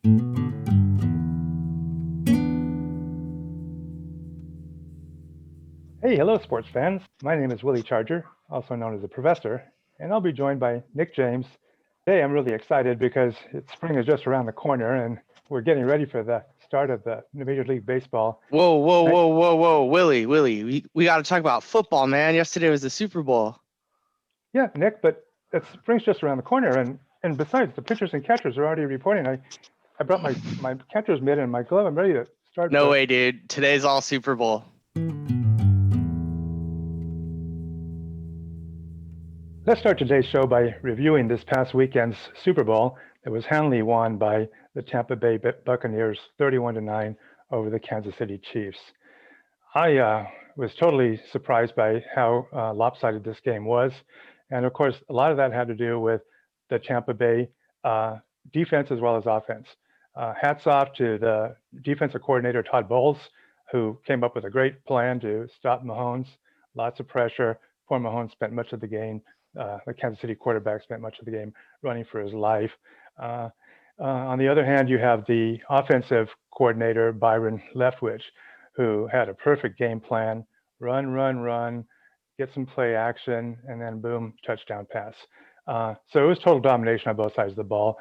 Hey, hello, sports fans. My name is Willie Charger, also known as the Professor, and I'll be joined by Nick James. Today, I'm really excited because spring is just around the corner, and we're getting ready for the start of the Major League Baseball. Whoa, whoa, Right? whoa, whoa, whoa, Willie, we got to talk about football, man. Yesterday was the Super Bowl. Yeah, Nick, but spring's just around the corner, and besides, the pitchers and catchers are already reporting. I brought my catcher's mitt and my glove. I'm ready to start. No way, dude. Today's all Super Bowl. Let's start today's show by reviewing this past weekend's Super Bowl that was handily won by the Tampa Bay Buccaneers 31-9 over the Kansas City Chiefs. I was totally surprised by how lopsided this game was. And of course, a lot of that had to do with the Tampa Bay defense as well as offense. Hats off to the defensive coordinator, Todd Bowles, who came up with a great plan to stop Mahomes. Lots of pressure. Poor Mahomes spent much of the game. The Kansas City quarterback spent much of the game running for his life. On the other hand, you have the offensive coordinator, Byron Leftwich, who had a perfect game plan: run, get some play action, and then boom, touchdown pass. So it was total domination on both sides of the ball.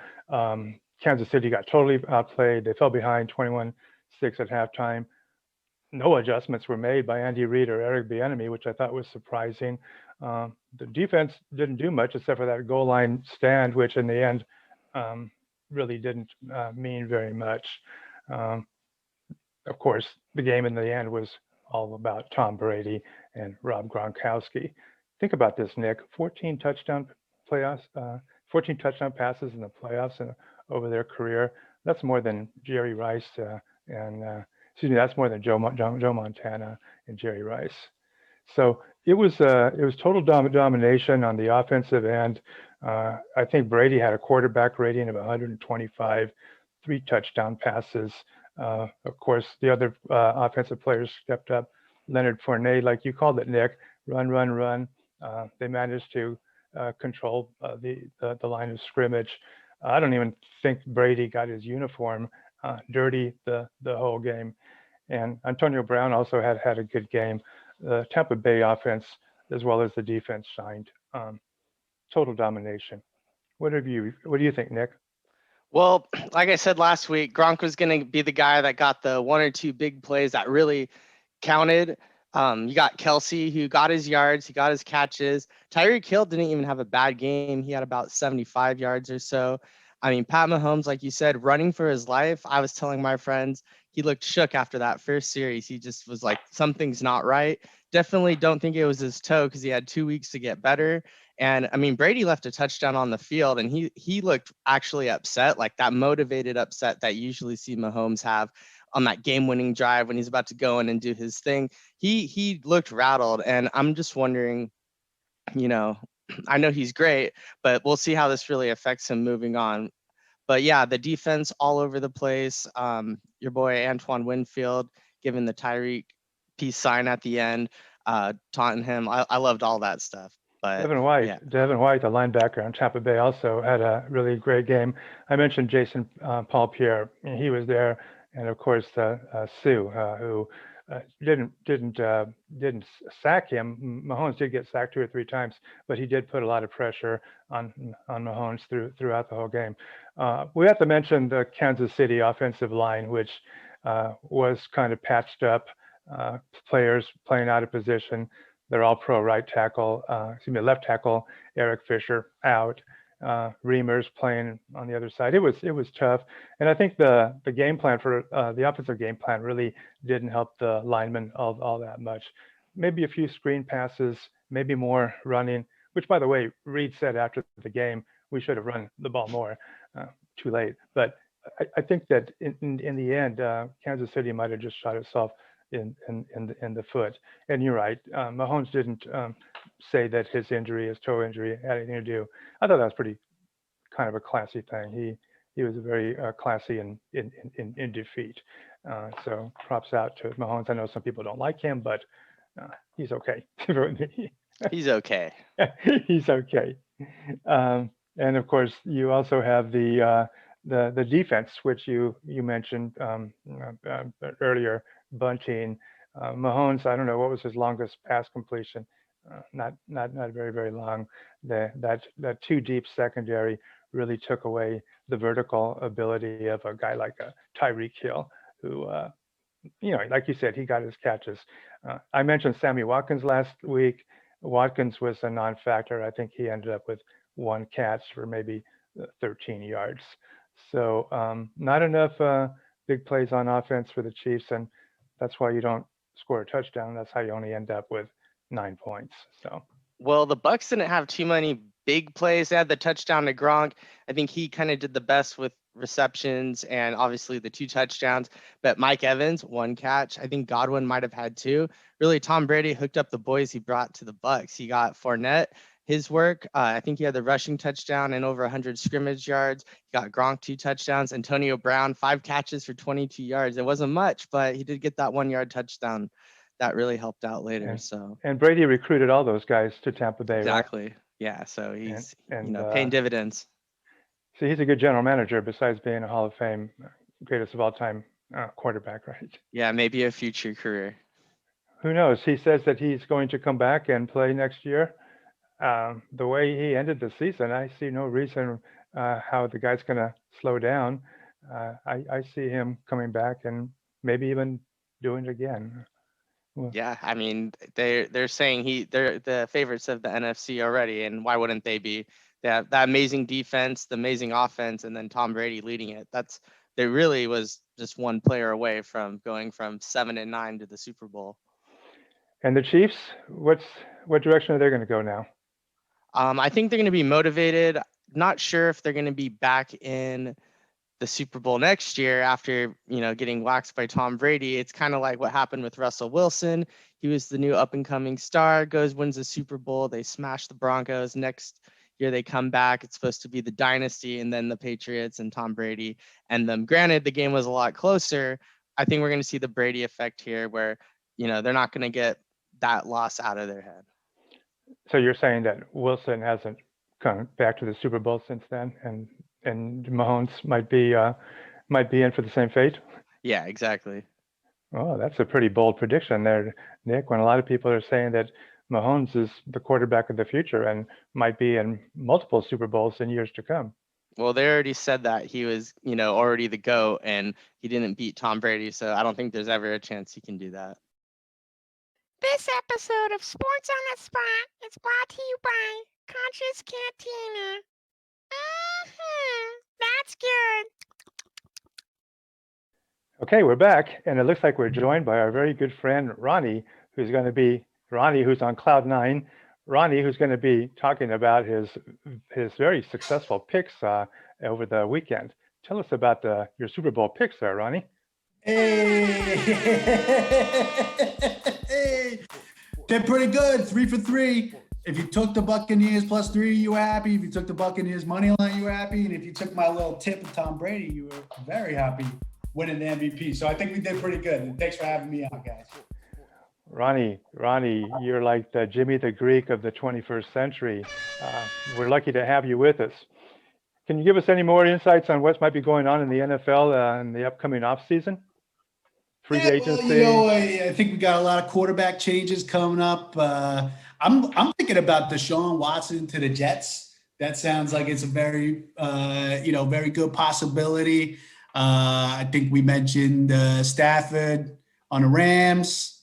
Kansas City got totally outplayed. They fell behind 21-6 at halftime. No adjustments were made by Andy Reid or Eric Bieniemy, which I thought was surprising. The defense didn't do much except for that goal line stand, which in the end really didn't mean very much. Of course, the game in the end was all about Tom Brady and Rob Gronkowski. Think about this, Nick: 14 touchdown playoffs, 14 touchdown passes in the playoffs and over their career. That's more than Jerry Rice that's more than Joe Montana and Jerry Rice. So it was total domination on the offensive end. I think Brady had a quarterback rating of 125, 3 touchdown passes. Of course, the other offensive players stepped up. Leonard Fournette, like you called it, Nick, run. They managed to control the line of scrimmage. I don't even think Brady got his uniform dirty the whole game. And Antonio Brown also had a good game. The Tampa Bay offense as well as the defense shined. Total domination. What do you think, Nick? Well, like I said last week, Gronk was going to be the guy that got the one or two big plays that really counted. You got Kelsey, who got his yards, he got his catches. Tyreek Hill didn't even have a bad game. He had about 75 yards or so. I mean, Pat Mahomes, like you said, running for his life. I was telling my friends, he looked shook after that first series. He just was like, something's not right. Definitely don't think it was his toe because he had 2 weeks to get better. And I mean, Brady left a touchdown on the field and he looked actually upset, like that motivated upset that you usually see Mahomes have on that game-winning drive when he's about to go in and do his thing. He looked rattled, and I'm just wondering, I know he's great, but we'll see how this really affects him moving on. But yeah, the defense all over the place. Your boy Antoine Winfield giving the Tyreek peace sign at the end, taunting him. I loved all that stuff. But Devin White, yeah. the linebacker on Tampa Bay, also had a really great game. I mentioned Jason Paul-Pierre. He was there, and of course Sue, who didn't sack him. Mahomes did get sacked 2 or 3 times, but he did put a lot of pressure on Mahomes throughout the whole game. We have to mention the Kansas City offensive line, which was kind of patched up. Players playing out of position. They're all pro left tackle Eric Fisher out. Reimers playing on the other side. It was tough, and I think the game plan for the offensive game plan really didn't help the linemen all that much. Maybe a few screen passes, maybe more running. Which, by the way, Reid said after the game, we should have run the ball more. Too late, but I think that in the end, Kansas City might have just shot itself in the foot. And you're right, Mahomes didn't say that his toe injury, had anything to do. I thought that was pretty kind of a classy thing. He was very classy in defeat. So props out to Mahomes. I know some people don't like him, but he's okay. He's okay. He's okay. And of course, you also have the the defense, which you mentioned earlier, Bunting, Mahomes. I don't know what was his longest pass completion. Not very long. That too deep secondary really took away the vertical ability of a guy like a Tyreek Hill, who like you said, he got his catches. I mentioned Sammy Watkins last week. Watkins was a non-factor. I think he ended up with one catch for maybe 13 yards. So not enough big plays on offense for the Chiefs, and that's why you don't score a touchdown. That's how you only end up with 9 points. So Well, the Bucks didn't have too many big plays. They had the touchdown to Gronk. I think he kind of did the best with receptions and obviously the 2 touchdowns. But Mike Evans, 1 catch. I think Godwin might have had 2. Really, Tom Brady hooked up the boys he brought to the Bucks. He got Fournette, his work. I think he had the rushing touchdown and over 100 scrimmage yards. He got Gronk 2 touchdowns. Antonio Brown, 5 catches for 22 yards. It wasn't much, but he did get that 1-yard touchdown. That really helped out later. Yeah. So and Brady recruited all those guys to Tampa Bay, right? exactly. Yeah. So he's And paying dividends. So he's a good general manager besides being a Hall of Fame greatest of all time quarterback, right? Yeah, maybe a future career. Who knows? He says that he's going to come back and play next year. The way he ended the season, I see no reason how the guy's going to slow down. I see him coming back and maybe even doing it again. Well, Yeah, I mean they're saying they're the favorites of the NFC already, and why wouldn't they be? They have that amazing defense, the amazing offense, and then Tom Brady leading it. They really was just one player away from going from 7-9 to the Super Bowl. And the Chiefs, what direction are they going to go now? I think they're going to be motivated. Not sure if they're going to be back in the Super Bowl next year after, getting waxed by Tom Brady. It's kind of like what happened with Russell Wilson. He was the new up and coming star, wins the Super Bowl. They smash the Broncos. Next year they come back. It's supposed to be the dynasty, and then the Patriots and Tom Brady and them. Granted, the game was a lot closer. I think we're going to see the Brady effect here where, they're not going to get that loss out of their head. So you're saying that Wilson hasn't come back to the Super Bowl since then, and Mahomes might be in for the same fate? Yeah, exactly. Oh, that's a pretty bold prediction there, Nick, when a lot of people are saying that Mahomes is the quarterback of the future and might be in multiple Super Bowls in years to come. Well, they already said that he was, already the GOAT and he didn't beat Tom Brady. So I don't think there's ever a chance he can do that. This episode of Sports on the Spot is brought to you by Conscious Cantina. That's good. Okay, we're back, and it looks like we're joined by our very good friend Ronnie, who's on cloud 9. Ronnie, who's going to be talking about his very successful picks over the weekend. Tell us about your Super Bowl picks there, Ronnie. Hey, they're pretty good. 3 for 3. If you took the Buccaneers +3, you were happy. If you took the Buccaneers money line, you were happy. And if you took my little tip of Tom Brady, you were very happy winning the MVP. So I think we did pretty good. And thanks for having me on, guys. Ronnie, you're like the Jimmy the Greek of the 21st century. We're lucky to have you with us. Can you give us any more insights on what might be going on in the NFL in the upcoming offseason? Free agency. Well, I think we got a lot of quarterback changes coming up. I'm thinking about Deshaun Watson to the Jets. That sounds like it's a very, very good possibility. I think we mentioned Stafford on the Rams.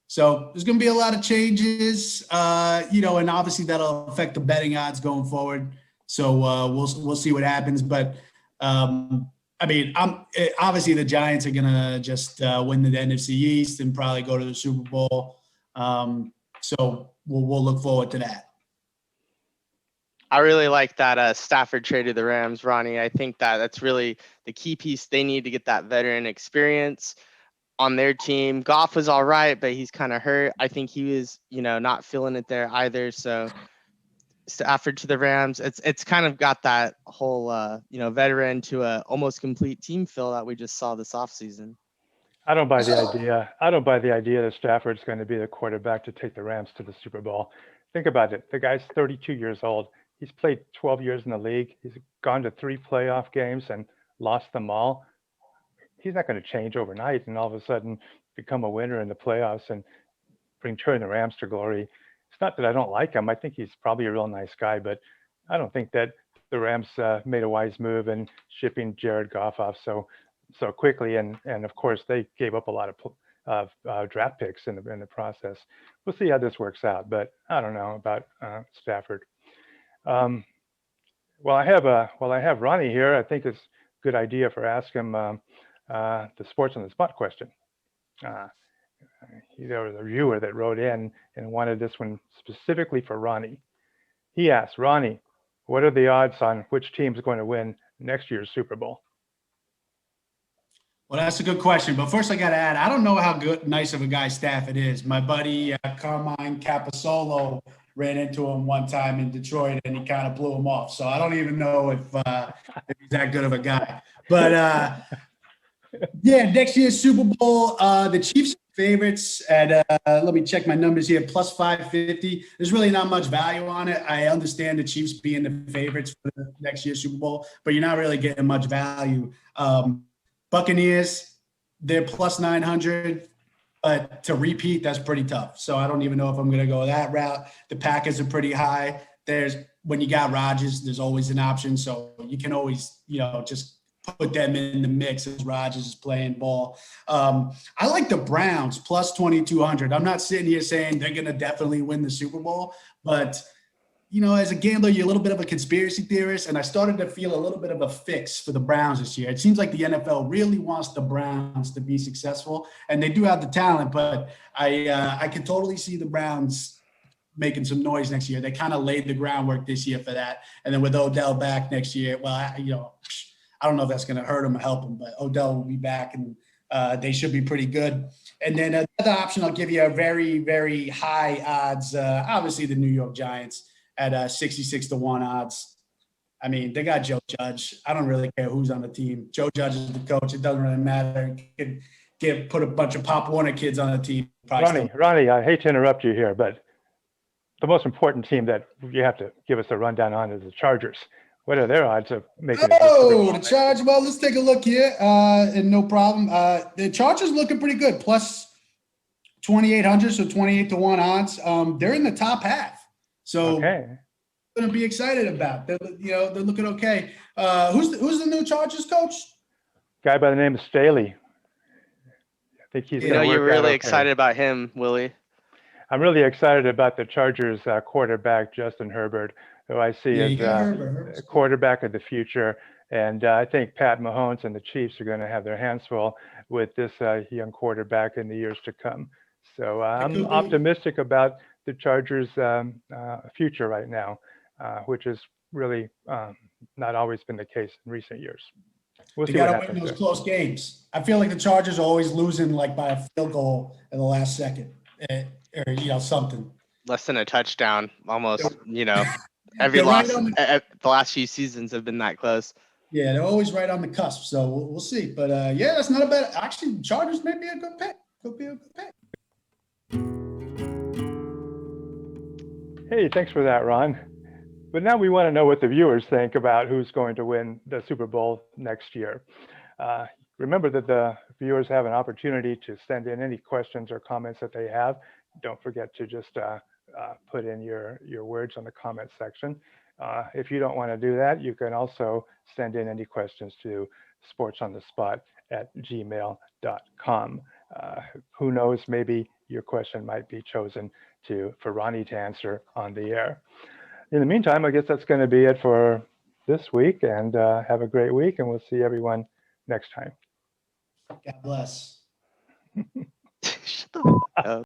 So there's going to be a lot of changes, and obviously that'll affect the betting odds going forward. So we'll see what happens. But obviously the Giants are going to just win the NFC East and probably go to the Super Bowl. So we'll look forward to that. I really like that Stafford trade to the Rams, Ronnie. I think that's really the key piece. They need to get that veteran experience on their team. Goff was all right, but he's kind of hurt. I think he was, not feeling it there either. So Stafford to the Rams, it's kind of got that whole, veteran to a almost complete team feel that we just saw this offseason. I don't buy the idea. I don't buy the idea that Stafford's going to be the quarterback to take the Rams to the Super Bowl. Think about it. The guy's 32 years old. he's played 12 years in the league. He's gone to 3 playoff games and lost them all. He's not going to change overnight and all of a sudden become a winner in the playoffs and turn the Rams to glory. It's not that I don't like him. I think he's probably a real nice guy, but I don't think that the Rams made a wise move in shipping Jared Goff off so quickly. And of course, they gave up a lot of draft picks in the process. We'll see how this works out, but I don't know about Stafford. Well, I have Ronnie here. I think it's a good idea for ask him the sports on the spot question. There was a viewer that wrote in and wanted this one specifically for Ronnie. He asked, Ronnie, what are the odds on which team is going to win next year's Super Bowl? Well, that's a good question. But first, I got to add, I don't know how nice of a guy Stafford is. My buddy Carmine Capasolo ran into him one time in Detroit, and he kind of blew him off. So I don't even know if he's that good of a guy. But yeah, next year's Super Bowl, the Chiefs are favorites at let me check my numbers here, plus 550. There's really not much value on it. I understand the Chiefs being the favorites for the next year's Super Bowl, but you're not really getting much value. Buccaneers, they're plus 900. To repeat, that's pretty tough. So I don't even know if I'm going to go that route. The Packers are pretty high. When you got Rodgers, there's always an option. So you can always, just put them in the mix as Rodgers is playing ball. I like the Browns plus 2,200. I'm not sitting here saying they're going to definitely win the Super Bowl, but as a gambler, you're a little bit of a conspiracy theorist, and I started to feel a little bit of a fix for the Browns this year. It seems like the NFL really wants the Browns to be successful, and they do have the talent, but I can totally see the Browns making some noise next year. They kind of laid the groundwork this year for that, and then with Odell back next year, well, I don't know if that's going to hurt them or help them, but Odell will be back, and they should be pretty good. And then another option, I'll give you a very, very high odds, obviously the New York Giants at 66-1 odds. I mean, they got Joe Judge. I don't really care who's on the team. Joe Judge is the coach. It doesn't really matter. You could put a bunch of Pop Warner kids on the team. Ronnie, I hate to interrupt you here, but the most important team that you have to give us a rundown on is the Chargers. What are their odds of making it? Oh, the Chargers. Well, let's take a look here. And no problem. The Chargers looking pretty good. Plus 2,800, so 28-1 odds. They're in the top half. So okay. Going to be excited about. They're looking okay. Who's the new Chargers coach? Guy by the name of Staley. I think he's. You're really excited about him, Willie. I'm really excited about the Chargers quarterback Justin Herbert, who I see as a quarterback of the future. And I think Pat Mahomes and the Chiefs are going to have their hands full with this young quarterback in the years to come. So I'm optimistic about the Chargers' future right now, which has really not always been the case in recent years. We'll see what happens. They got to win those close games. I feel like the Chargers are always losing like by a field goal in the last second, or something. Less than a touchdown, almost. Every loss. The last few seasons have been that close. Yeah, they're always right on the cusp. So we'll see. But yeah, that's not a bad. Actually, Chargers may be a good pick. Could be a good pick. Hey, thanks for that, Ron. But now we want to know what the viewers think about who's going to win the Super Bowl next year. Remember that the viewers have an opportunity to send in any questions or comments that they have. Don't forget to just put in your words on the comment section. If you don't want to do that, you can also send in any questions to sportsonthespot@gmail.com. Who knows, maybe your question might be chosen for Ronnie to answer on the air. In the meantime, I guess that's going to be it for this week, and have a great week, and we'll see everyone next time. God bless. Shut the fuck up.